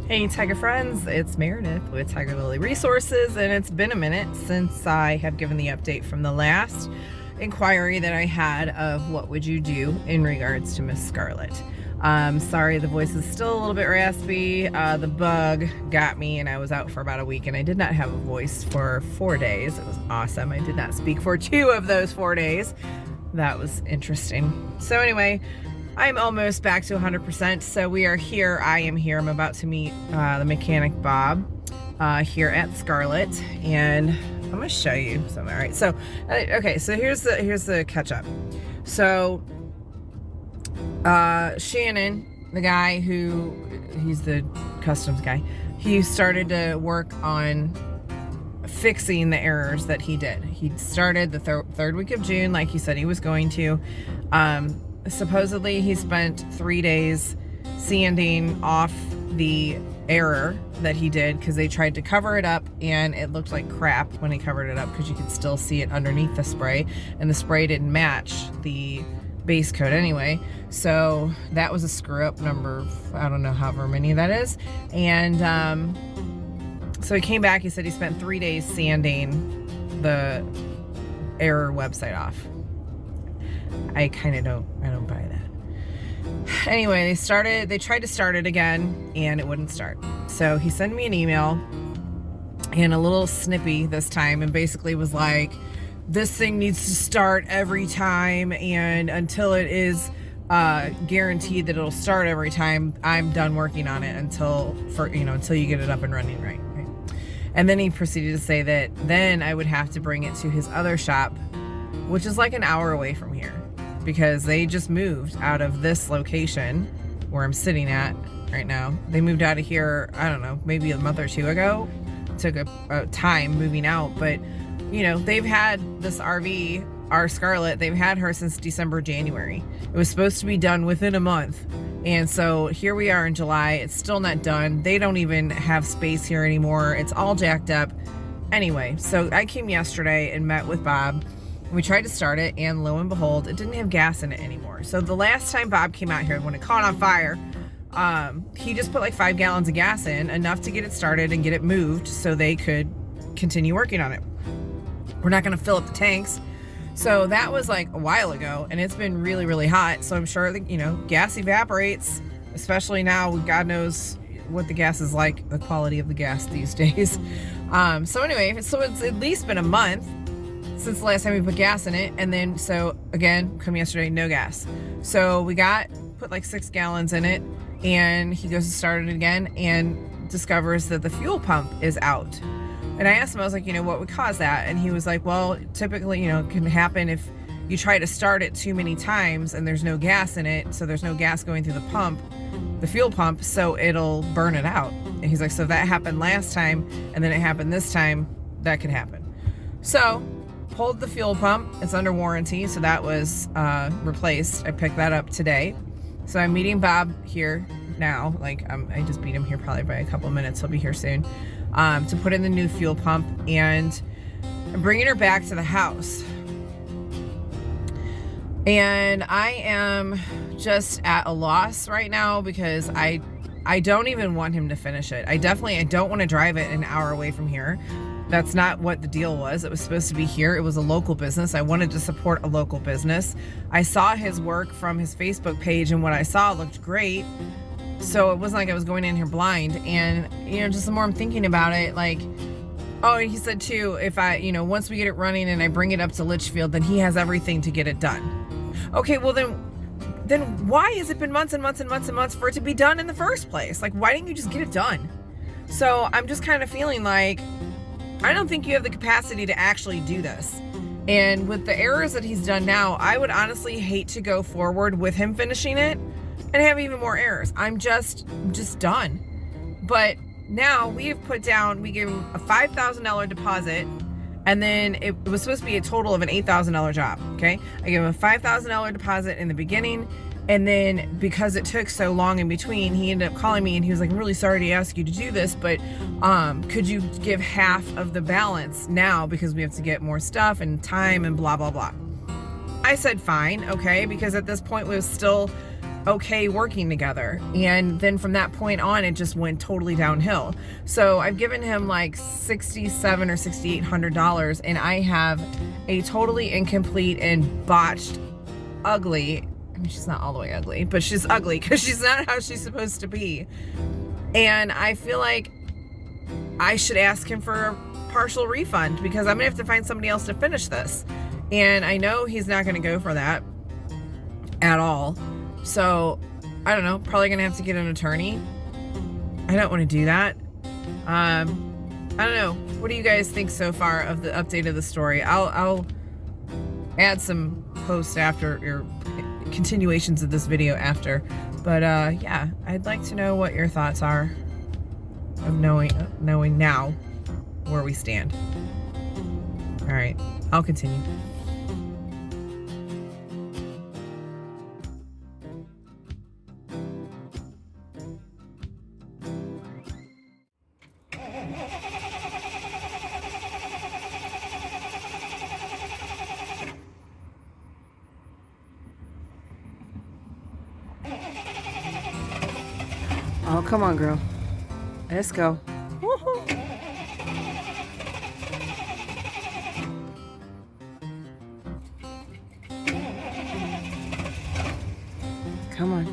Hey Tiger friends, it's Meredith with TigerliliResources, and it's been a minute since I have given the update from the last inquiry that I had of what would you do in regards to Miss Scarlet. Sorry, the voice is still a little bit raspy. The bug got me and I was out for about a week and I did not have a voice for 4 days. It was awesome. I did not speak for 2 of those 4 days. That was interesting. So anyway, I'm almost back to 100%, so we are here. I am here. I'm about to meet the mechanic Bob here at Scarlet, and I'm gonna show you something. All right, so okay, so here's the catch up. So Shannon, the guy he's the customs guy, he started to work on fixing the errors that he did. He started the third week of June, like he said he was going to. Supposedly he spent 3 days sanding off the error that he did because they tried to cover it up and it looked like crap when he covered it up because you could still see it underneath the spray, and the spray didn't match the base coat anyway. So that was a screw up number, I don't know however many that is. And so he came back, he said he spent 3 days sanding the error website off. I don't buy that. Anyway, they tried to start it again and it wouldn't start. So he sent me an email and a little snippy this time and basically was like, this thing needs to start every time, and until it is guaranteed that it'll start every time, I'm done working on it until you get it up and running right. And then he proceeded to say that then I would have to bring it to his other shop, which is like an hour away from here, because they just moved out of this location where I'm sitting at right now. They moved out of here, I don't know, maybe a month or 2 ago. It took a time moving out, but you know, they've had this RV, our Scarlet, they've had her since December, January. It was supposed to be done within a month. And so here we are in July, it's still not done. They don't even have space here anymore. It's all jacked up. Anyway, so I came yesterday and met with Bob. We tried to start it, and lo and behold, it didn't have gas in it anymore. So the last time Bob came out here, when it caught on fire, he just put like 5 gallons of gas in, enough to get it started and get it moved so they could continue working on it. We're not gonna fill up the tanks. So that was like a while ago, and it's been really, really hot. So I'm sure that, gas evaporates, especially now. God knows what the gas is like, the quality of the gas these days. So anyway, so it's at least been a month since the last time we put gas in it. And then, so again, come yesterday, no gas. So we put like 6 gallons in it, and he goes to start it again and discovers that the fuel pump is out. And I asked him, I was like, what would cause that? And he was like, well, typically, it can happen if you try to start it too many times and there's no gas in it. So there's no gas going through the pump, the fuel pump, so it'll burn it out. And he's like, so that happened last time, and then it happened this time, that could happen. So pulled the fuel pump, it's under warranty, so that was replaced. I picked that up today. So I'm meeting Bob here now, I just beat him here probably by a couple minutes, he'll be here soon, to put in the new fuel pump, and I'm bringing her back to the house. And I am just at a loss right now because I don't even want him to finish it. I don't want to drive it an hour away from here. That's not what the deal was. It was supposed to be here. It was a local business. I wanted to support a local business. I saw his work from his Facebook page, and what I saw looked great. So it wasn't like I was going in here blind. And, just the more I'm thinking about it, and he said too, if once we get it running and I bring it up to Litchfield, then he has everything to get it done. Okay, well then why has it been months and months and months and months for it to be done in the first place? Why didn't you just get it done? So I'm just kind of feeling like, I don't think you have the capacity to actually do this. And with the errors that he's done now, I would honestly hate to go forward with him finishing it and have even more errors. I'm just done. But now we gave him a $5,000 deposit, and then it was supposed to be a total of an $8,000 job, okay? I gave him a $5,000 deposit in the beginning, and then because it took so long in between, he ended up calling me and he was like, I'm really sorry to ask you to do this, but could you give half of the balance now because we have to get more stuff and time and blah, blah, blah. I said, fine, okay, because at this point we was still okay working together. And then from that point on, it just went totally downhill. So I've given him like $6,700 or $6,800, and I have a totally incomplete and botched, ugly, I mean, she's not all the way ugly, but she's ugly because she's not how she's supposed to be. And I feel like I should ask him for a partial refund, because I'm gonna have to find somebody else to finish this. And I know he's not gonna go for that at all. So I don't know, probably gonna have to get an attorney. I don't want to do that. I don't know. What do you guys think so far of the update of the story? I'll add some posts after, or continuations of this video after. But yeah, I'd like to know what your thoughts are of knowing now where we stand. All right, I'll continue. Oh, come on, girl. Let's go. Woohoo. Come on.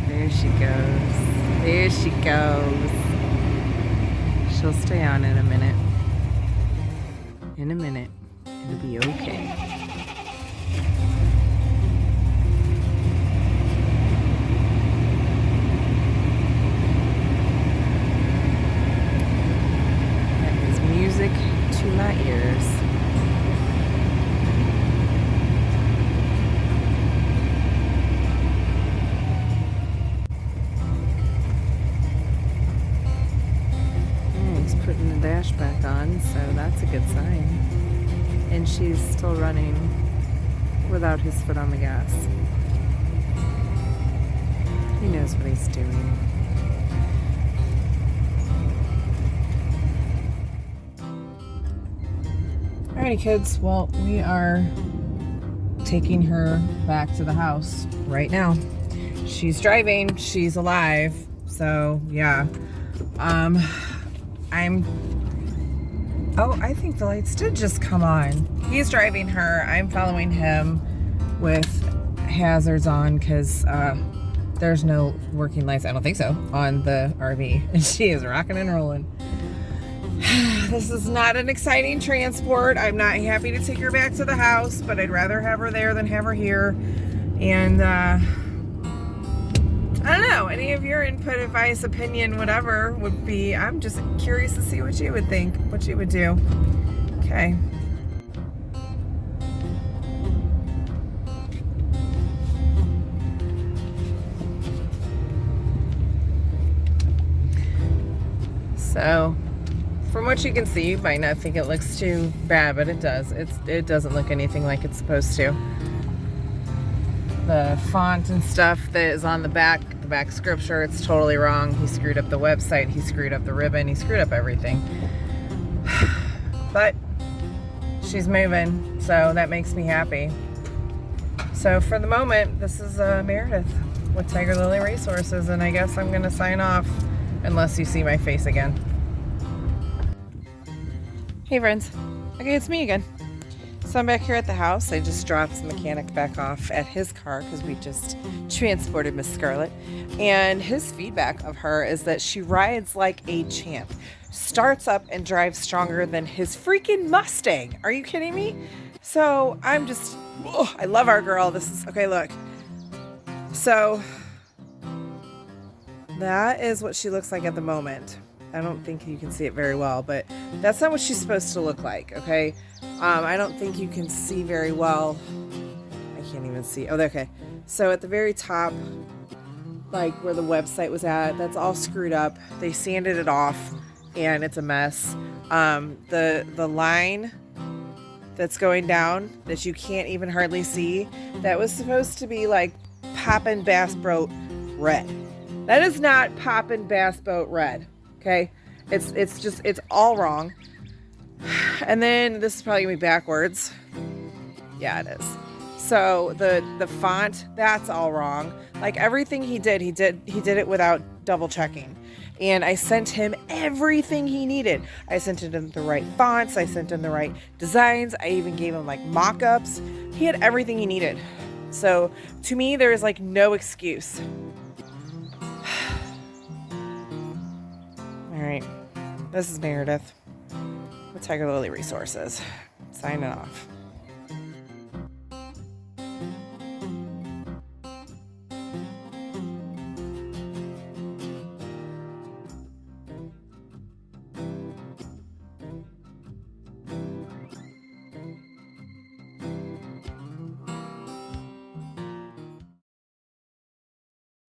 There she goes. There she goes. She'll stay on in a minute. In a minute. It'll be okay. That is music to my ears. He's putting the dash back on, so that's a good sign. And she's still running without his foot on the gas. He knows what he's doing. Alrighty, kids. Well, we are taking her back to the house right now. She's driving. She's alive. So, yeah. Oh, I think the lights did just come on. He's driving her. I'm following him with hazards on because there's no working lights, I don't think so, on the RV. And she is rocking and rolling. This is not an exciting transport. I'm not happy to take her back to the house, but I'd rather have her there than have her here. And I don't know, any of your input, advice, opinion, whatever would be, I'm just curious to see what you would think, what you would do. Okay. So, from what you can see, you might not think it looks too bad, but it does. It doesn't look anything like it's supposed to. The font and stuff that is on the back scripture, it's totally wrong. He screwed up the website, he screwed up the ribbon, he screwed up everything. But she's moving, so that makes me happy. So for the moment, this is Meredith with Tiger Lily Resources, and I guess I'm gonna sign off unless you see my face again. Hey friends, okay, it's me again. So I'm back here at the house. I just dropped the mechanic back off at his car because we just transported Miss Scarlet. And his feedback of her is that she rides like a champ. Starts up and drives stronger than his freaking Mustang. Are you kidding me? So I'm just, I love our girl. This is, okay, look. So that is what she looks like at the moment. I don't think you can see it very well, but that's not what she's supposed to look like, okay? I don't think you can see very well. I can't even see. Oh, okay. So at the very top, like where the website was at, that's all screwed up. They sanded it off, and it's a mess. The line that's going down that you can't even hardly see, that was supposed to be like Poppin' Bass Boat Red. That is not Poppin' Bass Boat Red. Okay, it's all wrong. And then this is probably gonna be backwards. Yeah, it is. So the font, that's all wrong. Like everything he did it without double checking. And I sent him everything he needed. I sent him the right fonts. I sent him the right designs. I even gave him like mock-ups. He had everything he needed. So to me, there is like no excuse. All right, this is Meredith with Tiger Lily Resources. Signing off.